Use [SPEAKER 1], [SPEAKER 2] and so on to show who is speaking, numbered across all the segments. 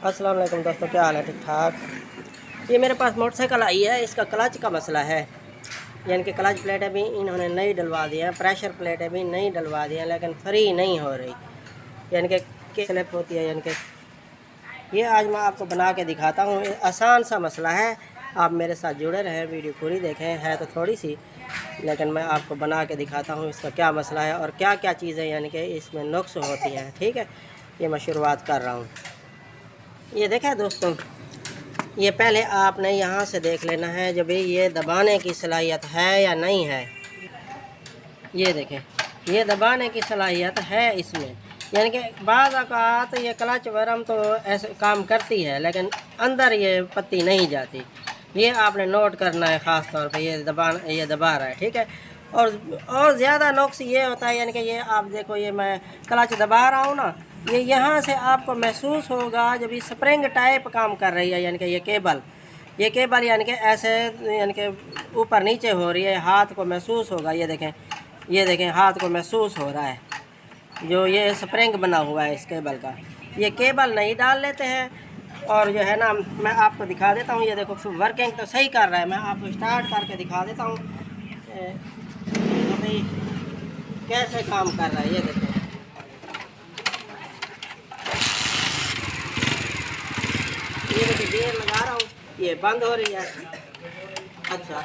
[SPEAKER 1] अस्सलाम वालेकुम दोस्तों, क्या हाल है? ठीक ठाक। ये मेरे पास मोटरसाइकिल आई है, इसका क्लच का मसला है। यानी कि क्लच प्लेटें भी इन्होंने नई डलवा दी हैं, प्रेशर प्लेटें भी नई डलवा दी हैं, लेकिन फ्री नहीं हो रही। यानी कि स्लिप होती है। यानी कि ये आज मैं आपको बना के दिखाता हूँ। आसान सा मसला है, आप मेरे साथ जुड़े रहें, वीडियो पूरी देखें। है तो थोड़ी सी, लेकिन मैं आपको बना के दिखाता हूँ इसका क्या मसला है और क्या क्या चीज़ें यानी कि इसमें नुक्स होती हैं। ठीक है, ये मैं शुरुआत कर रहा हूँ। ये देखें दोस्तों, ये पहले आपने यहाँ से देख लेना है जब ये दबाने की सलाहियत है या नहीं है। ये देखें, ये दबाने की सलाहियत है इसमें। यानी कि बाज़ औक़ात ये क्लच वरम तो ऐसे काम करती है, लेकिन अंदर ये पत्ती नहीं जाती। ये आपने नोट करना है ख़ास तौर पे। ये दबा रहा है, ठीक है। और ज़्यादा नुक्स ये होता है, यानी कि ये आप देखो, ये मैं क्लच दबा रहा हूँ ना, ये यहाँ से आपको महसूस होगा जब ये स्प्रिंग टाइप काम कर रही है। यानी कि ये केबल यानी कि ऐसे, यानी कि ऊपर नीचे हो रही है, हाथ को महसूस होगा। ये देखें हाथ को महसूस हो रहा है जो ये स्प्रिंग बना हुआ है इस केबल का। ये केबल नहीं डाल लेते हैं। और जो है ना, मैं आपको दिखा देता हूँ। ये देखो वर्किंग तो सही कर रहा है, मैं आपको स्टार्ट करके दिखा देता हूँ तो भाई कैसे काम कर रहा है। ये देखो, ये देखिए गेयर लगा रहा हूँ, ये बंद हो रही है। अच्छा,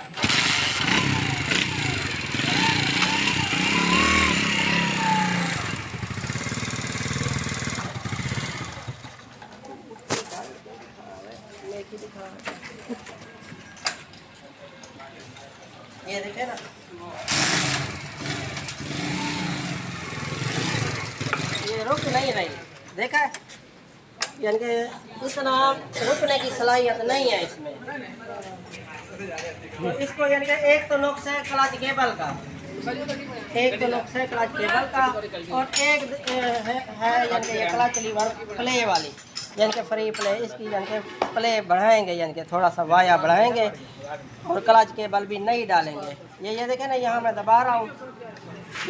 [SPEAKER 1] ये देखे ना, ये रुक नहीं रही। देखा है, यानी कि इतना रुकने की सलाहियत नहीं है इसमें। तो इसको यानी कि एक तो नुक्स है क्लच केबल का, एक तो नुक्स है क्लच केबल का, और एक है यानी कि क्लच लीवर प्ले वाली, यानी कि फ्री प्ले। इसकी यानी कि प्ले बढ़ाएंगे, यानी कि थोड़ा सा वाया बढ़ाएंगे, और क्लच केबल भी नहीं डालेंगे। ये देखें ना, यहाँ मैं दबा रहा हूँ,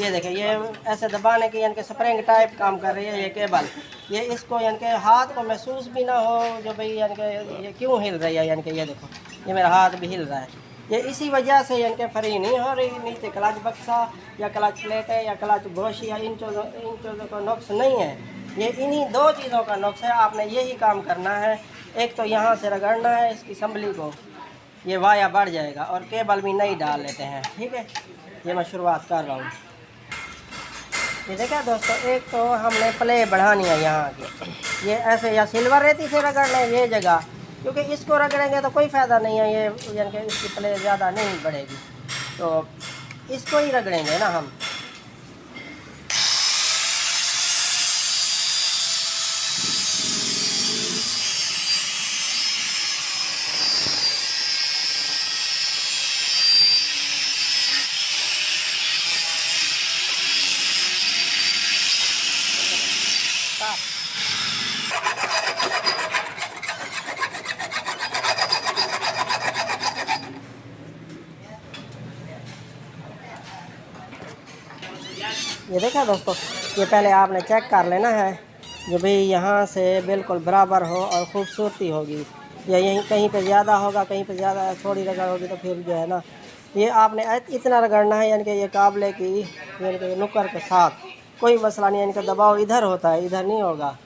[SPEAKER 1] ये देखें, ये ऐसे दबाने की यानी कि स्प्रिंग टाइप काम कर रही है ये केबल। ये इसको यानी कि हाथ को महसूस भी ना हो जो भाई यानी कि ये क्यों हिल रही है। यानी कि ये देखो, ये मेरा हाथ भी हिल रहा है। ये इसी वजह से यानी कि फ्री नहीं हो रही। नीचे क्लच बक्सा या क्लच प्लेट है या क्लच बुश या इन चीज़ों का नुक्स नहीं है। ये इन्हीं दो चीज़ों का नुक्स है। आपने यही काम करना है। एक तो यहाँ से रगड़ना है इसकी संभली को, ये वाया बढ़ जाएगा, और केबल भी नहीं डाल लेते हैं। ठीक है, ये मैं शुरुआत कर रहा हूँ। ये देखा दोस्तों, एक तो हमने प्ले बढ़ानी है यहाँ की। ये ऐसे या सिल्वर रेती से रगड़ लें ये जगह, क्योंकि इसको रगड़ेंगे तो कोई फ़ायदा नहीं है। ये यानी कि इसकी प्ले ज़्यादा नहीं बढ़ेगी, तो इसको ही रगड़ेंगे ना हम। ये देखा दोस्तों, ये पहले आपने चेक कर लेना है जो भाई यहाँ से बिल्कुल बराबर हो और ख़ूबसूरती होगी। या यहीं कहीं पे ज़्यादा होगा, कहीं पे ज़्यादा थोड़ी रगड़ होगी, तो फिर जो है ना, ये आपने इतना रगड़ना है। यानी कि ये काबले की यानी कि नुक्कर के साथ कोई मसला नहीं। यानी कि दबाव इधर होता है, इधर नहीं होगा।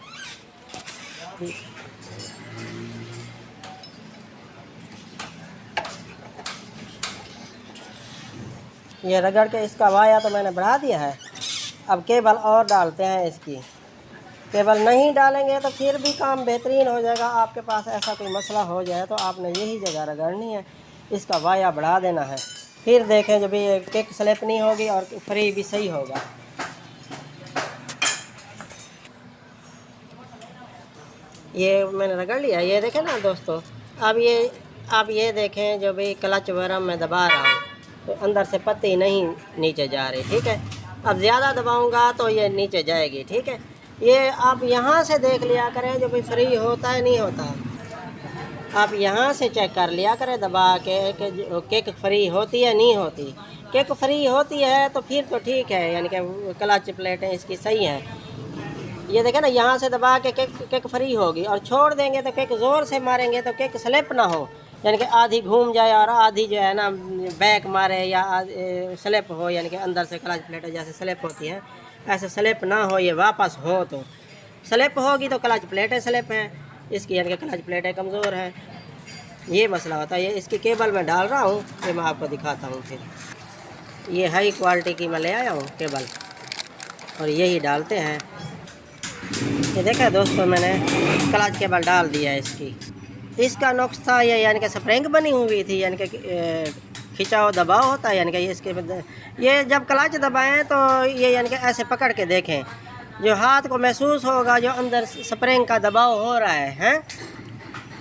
[SPEAKER 1] ये रगड़ के इसका वाया तो मैंने बढ़ा दिया है। अब केबल और डालते हैं इसकी। केबल नहीं डालेंगे तो फिर भी काम बेहतरीन हो जाएगा। आपके पास ऐसा कोई मसला हो जाए तो आपने यही जगह रगड़नी है, इसका वाया बढ़ा देना है। फिर देखें जब ये किक स्लिप नहीं होगी और फ्री भी सही होगा। ये मैंने रगड़ लिया, ये देखें ना दोस्तों। अब ये देखें जो भी क्लच वरम मैं दबा रहा हूँ तो अंदर से पत्ती नहीं नीचे जा रही। ठीक है, अब ज़्यादा दबाऊंगा तो ये नीचे जाएगी। ठीक है, ये आप यहाँ से देख लिया करें जो भी फ्री होता है नहीं होता। आप यहाँ से चेक कर लिया करें दबा के कि किक फ्री होती है नहीं होती। किक फ्री होती है तो फिर तो ठीक है, यानी कि क्लच प्लेटें इसकी सही हैं। ये देखें ना, यहाँ से दबा के किक फ्री होगी, और छोड़ देंगे तो किक ज़ोर से मारेंगे तो किक स्लिप ना हो, यानी कि आधी घूम जाए और आधी जो है ना बैक मारे या स्लिप हो, यानी कि अंदर से क्लच प्लेट जैसे स्लिप होती है ऐसे स्लिप ना हो, ये वापस हो। तो स्लिप होगी तो क्लच प्लेटें स्लिप हैं इसकी, यानी कि क्लच प्लेटें कमज़ोर हैं, ये मसला होता है। ये इसकी केबल में डाल रहा हूँ, ये मैं आपको दिखाता हूँ। फिर ये हाई क्वालिटी की मैं ले आया हूँ केबल, और यही डालते हैं। ये देखा दोस्तों, मैंने क्लच केबल डाल दिया है इसकी। इसका नुक्स था ये, यानी कि स्प्रिंग बनी हुई थी, यानी कि खिंचाव दबाव होता है, यानी कि ये जब क्लच दबाएं तो ये यानी कि ऐसे पकड़ के देखें, जो हाथ को महसूस होगा जो अंदर स्प्रिंग का दबाव हो रहा है।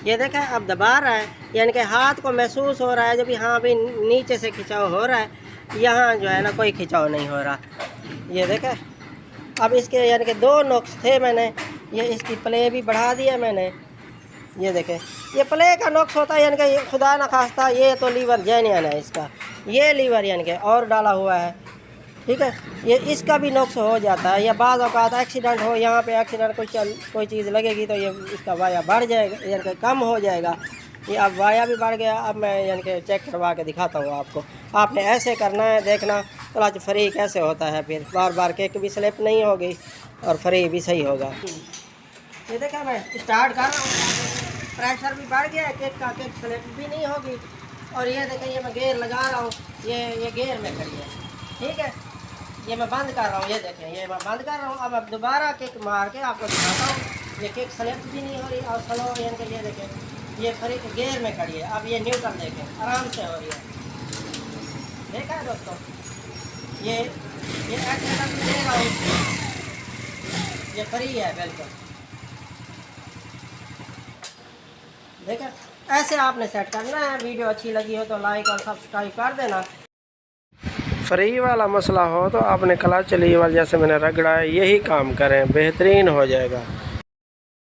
[SPEAKER 1] ये देखें अब दबा रहा है, यानी कि हाथ को महसूस हो रहा है जब यहाँ भी नीचे से खिंचाव हो रहा है, यहाँ जो है ना कोई खिंचाव नहीं हो रहा। ये देखें अब इसके यानी कि दो नुक्स थे, मैंने ये इसकी प्ले भी बढ़ा दिया मैंने। ये देखें ये प्ले का नुक्स होता है, यानी कि खुदा न खास्ता ये तो लीवर जेन्युइन है इसका, ये लीवर यानी कि और डाला हुआ है, ठीक है। ये इसका भी नुक्स हो जाता है, या बाज़ औक़ात एक्सीडेंट हो, यहाँ पे एक्सीडेंट कोई चीज़ लगेगी तो ये इसका वाया बढ़ जाएगा, यानी कि कम हो जाएगा। ये अब वाया भी बढ़ गया। अब मैं यानी कि चेक करवा के दिखाता हूँ आपको। आपने ऐसे करना है, देखना क्लच फ्री कैसे होता है, फिर बार बार किक भी स्लिप नहीं होगी और फ्री भी सही होगा। ये देखा मैं स्टार्ट कर रहा हूँ, प्रेशर भी बढ़ गया है किक का, किक स्लिप भी नहीं होगी। और ये देखें ये मैं गेयर लगा रहा हूँ, ये गेयर में खड़ी है, ठीक है। ये मैं बंद कर रहा हूँ, ये देखें ये मैं बंद कर रहा हूँ। अब दोबारा किक मार के आपको दिखाता हूँ। ये किक स्लिप भी नहीं हो रही और स्लो, यानी कि ये देखें ये फ्री गेयर में खड़ी है। अब ये न्यूट्रल देखें आराम से हो रही है, देखा है दोस्तों। ये एक्सीलेटर भी दे रहा हूँ, ये फ्री है बिल्कुल, देखा। ऐसे आपने सेट करना है। वीडियो अच्छी लगी हो तो लाइक और सब्सक्राइब कर देना। फ्री वाला मसला हो तो आपने क्लच लीवर जैसे मैंने रगड़ा है, यही काम करें, बेहतरीन हो जाएगा।